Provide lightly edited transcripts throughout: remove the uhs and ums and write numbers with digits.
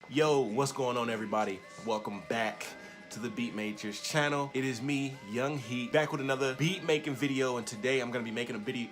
Yo, what's going on, everybody? Welcome back to the Beat Majors channel. It is me, Young Heat, back with another beat making video, and today I'm gonna be making a beat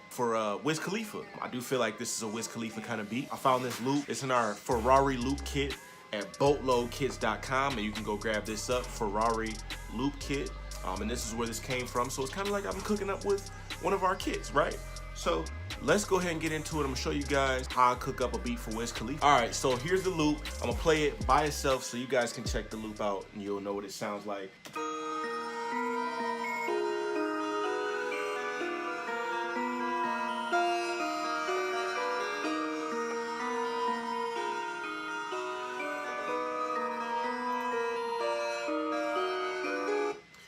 for Wiz Khalifa. I do feel like this is a Wiz Khalifa kind of beat. I found this loop. It's in our Ferrari loop kit at boatloadkits.com, and you can go grab this up, Ferrari loop kit. And this is where this came from. So it's kind of like I'm cooking up with one of our kits, right? So let's go ahead and get into it. I'm gonna show you guys how I cook up a beat for Wiz Khalifa. All right, so here's the loop. I'm gonna play it by itself so you guys can check the loop out and you'll know what it sounds like.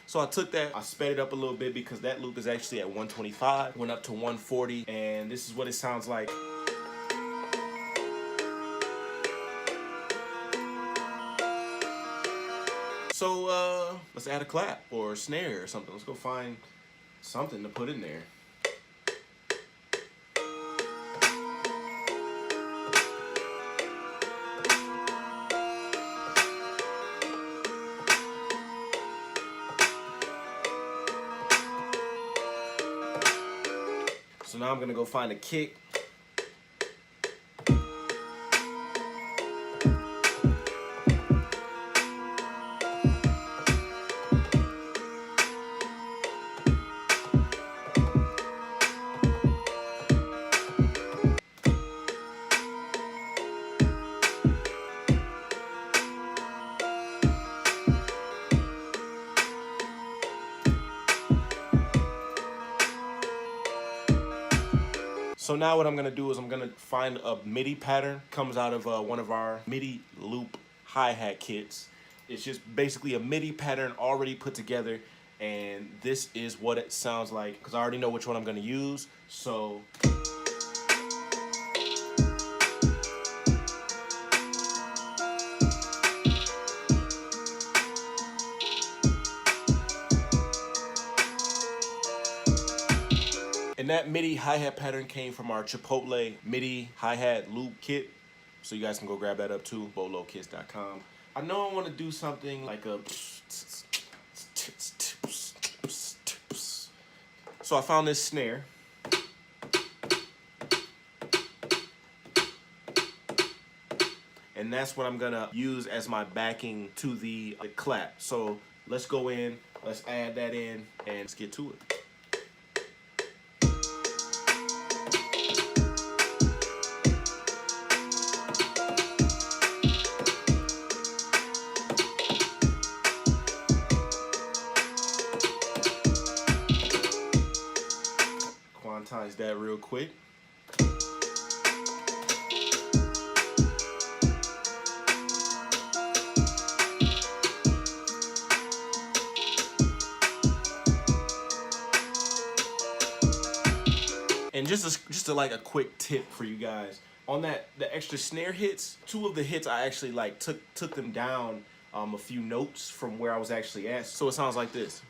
So I took that, I sped it up a little bit because that loop is actually at 125, went up to 140, and this is what it sounds like. So let's add a clap or a snare or something. Let's go find something to put in there. So now I'm gonna go find a kick. So now what I'm gonna do is I'm gonna find a MIDI pattern. Comes out of one of our MIDI loop hi-hat kits. It's just basically a MIDI pattern already put together, and this is what it sounds like because I already know which one I'm gonna use. So and that MIDI hi-hat pattern came from our Chipotle MIDI hi-hat loop kit. So you guys can go grab that up too, boatloadkits.com. I know I want to do something like a... So I found this snare. And that's what I'm gonna use as my backing to the clap. So let's go in, let's add that in, and let's get to it. Quantize that real quick. And just like a quick tip for you guys on that, the extra snare hits. Two of the hits I actually like took them down a few notes from where I was actually at. So it sounds like this.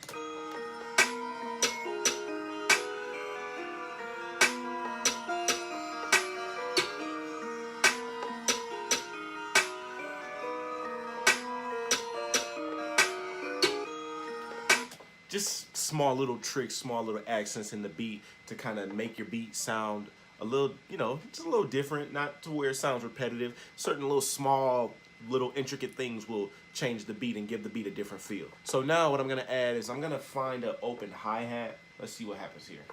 Just small little tricks, small little accents in the beat to kind of make your beat sound a little, you know, just a little different, not to where it sounds repetitive. Certain little small, little intricate things will change the beat and give the beat a different feel. So now what I'm gonna add is I'm gonna find an open hi-hat. Let's see what happens here.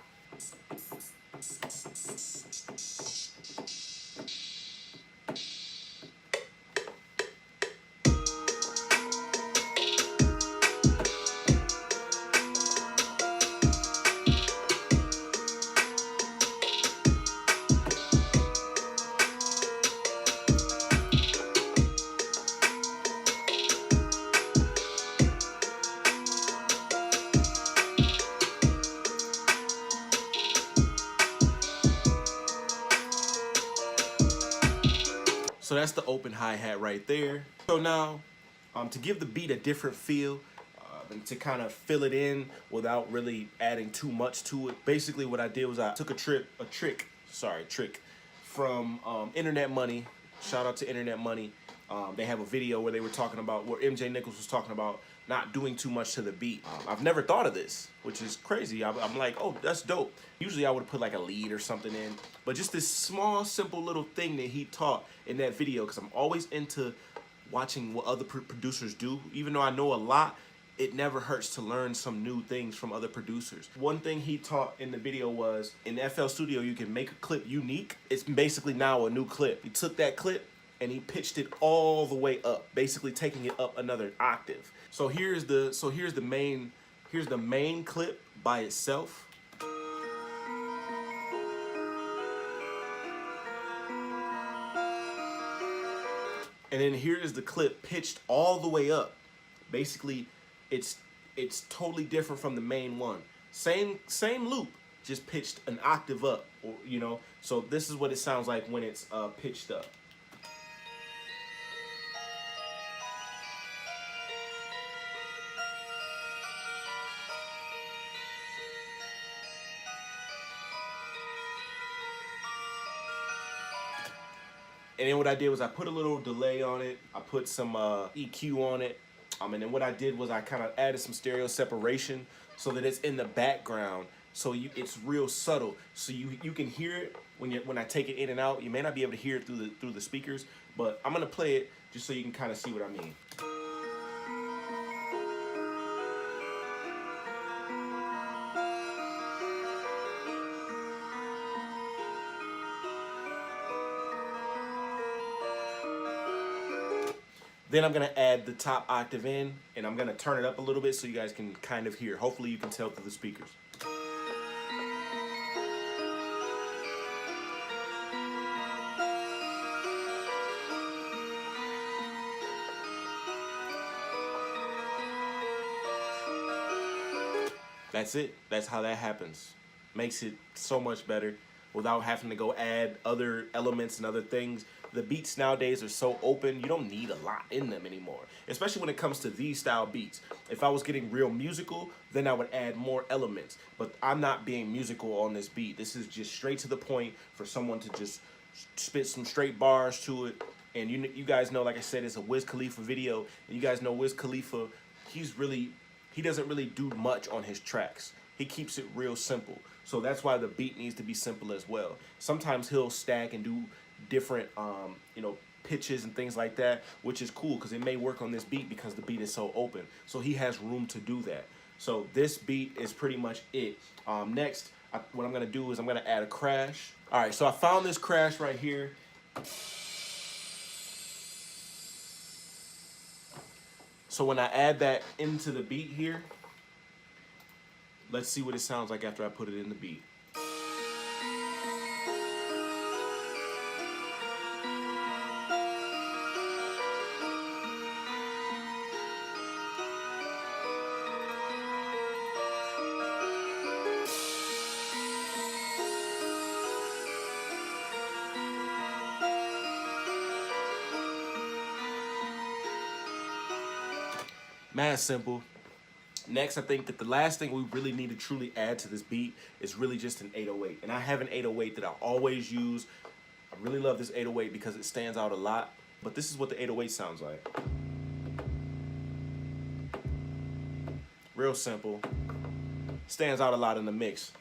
So that's the open hi-hat right there. So now, to give the beat a different feel, and to kind of fill it in without really adding too much to it, basically what I did was I took a trick from Internet Money. Shout out to Internet Money. They have a video where they were talking about, where MJ Nichols was talking about not doing too much to the beat. I've never thought of this, which is crazy. I'm like, oh, that's dope. Usually I would put like a lead or something in, but just this small, simple little thing that he taught in that video, because I'm always into watching what other producers do. Even though I know a lot, it never hurts to learn some new things from other producers. One thing he taught in the video was, in FL Studio, you can make a clip unique. It's basically now a new clip. He took that clip and he pitched it all the way up, basically taking it up another octave. So here's the main clip by itself. And then here is the clip pitched all the way up. Basically, it's totally different from the main one. Same loop, just pitched an octave up, or, you know. So this is what it sounds like when it's pitched up. And then what I did was I put a little delay on it. I put some EQ on it. And then what I did was I kind of added some stereo separation so that it's in the background. So it's real subtle. So you can hear it when I take it in and out. You may not be able to hear it through the speakers, but I'm gonna play it just so you can kind of see what I mean. Then I'm gonna add the top octave in, and I'm gonna turn it up a little bit so you guys can kind of hear. Hopefully you can tell through the speakers. That's it. That's how that happens. Makes it so much better without having to go add other elements and other things. The beats nowadays are so open, you don't need a lot in them anymore, especially when it comes to these style beats. If I was getting real musical, then I would add more elements, but I'm not being musical on this beat. This is just straight to the point for someone to just spit some straight bars to it. And you guys know, like I said, it's a Wiz Khalifa video, and you guys know Wiz Khalifa, he doesn't really do much on his tracks. He keeps it real simple. So that's why the beat needs to be simple as well. Sometimes he'll stack and do different pitches and things like that, which is cool because it may work on this beat because the beat is so open. So he has room to do that. So this beat is pretty much it. Next, what I'm gonna do is I'm gonna add a crash. All right, so I found this crash right here. So when I add that into the beat here, let's see what it sounds like after I put it in the beat. Mad simple. Next, I think that the last thing we really need to truly add to this beat is really just an 808. And I have an 808 that I always use. I really love this 808 because it stands out a lot. But this is what the 808 sounds like. Real simple. Stands out a lot in the mix.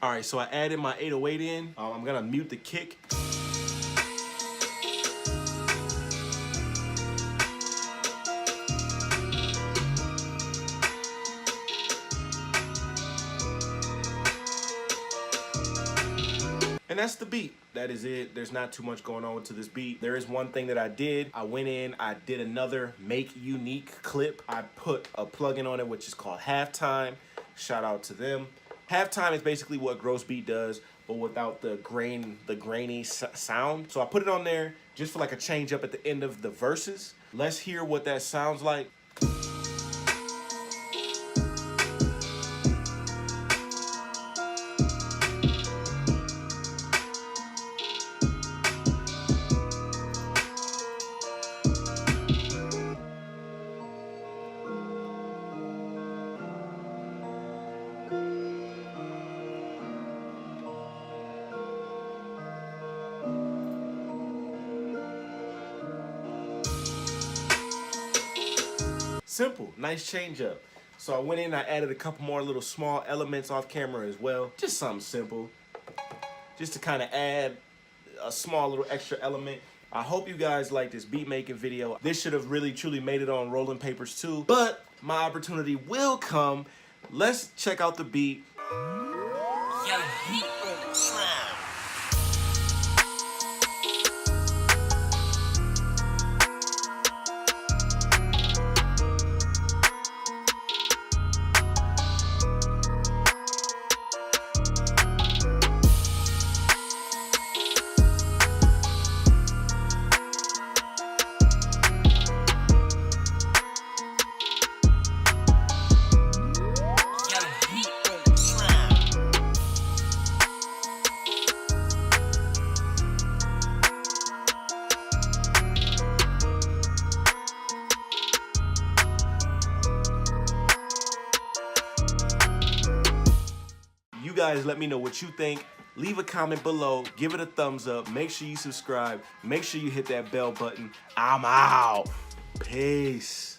All right, so I added my 808 in. I'm gonna mute the kick. And that's the beat. That is it. There's not too much going on to this beat. There is one thing that I did. I went in, I did another make unique clip. I put a plugin on it, which is called Halftime. Shout out to them. Halftime is basically what Gross Beat does, but without the grainy sound. So I put it on there just for like a change up at the end of the verses. Let's hear what that sounds like. Simple, nice change up. So I went in, I added a couple more little small elements off camera as well. Just something simple, just to kind of add a small little extra element. I hope you guys like this beat making video. This should have really truly made it on Rolling Papers too, but my opportunity will come. Let's check out the beat. Yo, heat on the track. You guys let me know what you think. Leave a comment below, give it a thumbs up, make sure you subscribe, make sure you hit that bell button. I'm out. Peace.